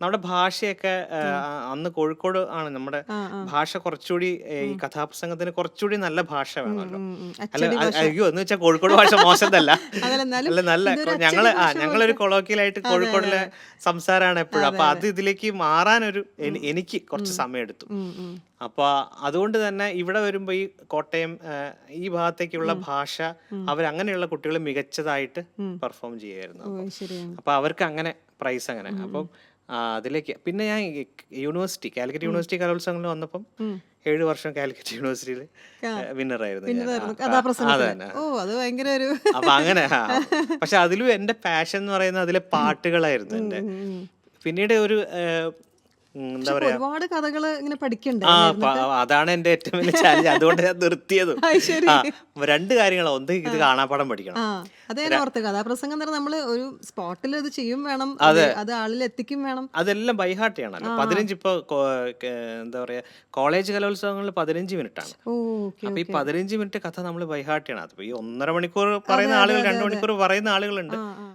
നമ്മുടെ ഭാഷയൊക്കെ അന്ന് കോഴിക്കോട് ആണ് നമ്മുടെ ആ ആ ഭാഷ കുറച്ചുകൂടി ഈ കഥാപ്രസംഗത്തിന് കുറച്ചുകൂടി നല്ല ഭാഷ വേണമല്ലോ. അല്ല അച്ചടി ഭാഷ അയ്യോ എന്ന് വെച്ചാൽ കോഴിക്കോട് ഭാഷ മോശത്തല്ല. അതല്ല എന്നാലും അല്ല നല്ല ഇതൊരു ഞങ്ങള് അച്ചടി ഭാഷ ഞങ്ങളൊരു പോലത്തെ. കൊളോക്കിയലായിട്ട് അതെ അതെ കോഴിക്കോടിലെ സംസാരമാണ് എപ്പോഴും. അതെ അപ്പൊ അതെ. അത് ഇതിലേക്ക് മാറാനൊരു ഉം, എനിക്ക് കുറച്ച് ഉം, സമയം എടുത്തു. ഉം. അപ്പൊ അതുകൊണ്ട് തന്നെ ഇവിടെ വരുമ്പോ ഈ കോട്ടയം ഈ ഭാഗത്തേക്കുള്ള ഉം, ഭാഷ ഉം, അവരങ്ങനെയുള്ള കുട്ടികൾ മികച്ചതായിട്ട് ഉം. പെർഫോം ചെയ്യായിരുന്നു. ഓ അപ്പം ശരിയാണ്. അപ്പൊ അവർക്ക് അങ്ങനെ പ്രൈസ് അങ്ങനെ. ഉം, അപ്പം ഉം, അതിലേക്ക് പിന്നെ ഞാൻ യൂണിവേഴ്സിറ്റി കാലിക്കറ്റ് ഉം, യൂണിവേഴ്സിറ്റി കലോത്സവങ്ങളിൽ വന്നപ്പം ഉം. 7 വർഷം കാലിക്കറ്റ് യൂണിവേഴ്സിറ്റിയിൽ ആ, വിന്നറായിരുന്നു ഞാൻ. പിന്നതായിരുന്നു അത് കഥാപ്രസംഗത്തില്. തന്നെ. ഓ അത് ഭയങ്കര ഒരു അപ്പൊ അങ്ങനെ പക്ഷെ അതിലും എന്റെ പാഷൻ എന്ന് പറയുന്നത് അതിലെ പാട്ടുകളായിരുന്നു ഉം, എന്റെ. ഉം, ഉം. പിന്നീട് ഒരു എന്താ പക്ഷെ ഇപ്പൊ പറയാ ഒരുപാട് കഥകള് ഇങ്ങനെ പഠിക്കണ്ടേ ആ അല്ലേ ഇരുന്നിട്ട്? അതാണ് എന്റെ ഏറ്റവും വലിയ ചാലഞ്ച്. അതുകൊണ്ട് ഞാൻ നിർത്തിയതും. അത് ശരി. ആ രണ്ട് കാര്യങ്ങളാണ്. ഒന്ന് ആ ഇത് കാണാപ്പാഠം പഠിക്കണം. ആ അത് ഞാൻ ഓർത്ത്. കഥാപ്രസംഗം എന്ന് പറഞ്ഞാൽ നമ്മള് ഒരു സ്പോട്ടിൽ അത് ചെയ്യും വേണം, അതെ, അത് ആളിൽ എത്തിക്കും വേണം. അതെല്ലാം ബൈഹാർട്ട് ചെയ്യണമല്ലോ. ആ 15 ഇപ്പൊ എന്താ പറയാ കോളേജ് കലോത്സവങ്ങളിൽ 15 മിനിറ്റ് ആണ്. ഓ ഓക്കെ അപ്പൊ ഈ ഓക്കെ. 15 മിനിറ്റ് കഥ നമ്മൾ ബൈഹാർട്ട് ചെയ്യണം. അതിപ്പോ ഈ 1.5 മണിക്കൂർ അതെ പറയുന്ന അതെ ആളുകൾ അതെ 2 അതെ. മണിക്കൂർ പറയുന്ന ആളുകളുണ്ട്. ആ ആ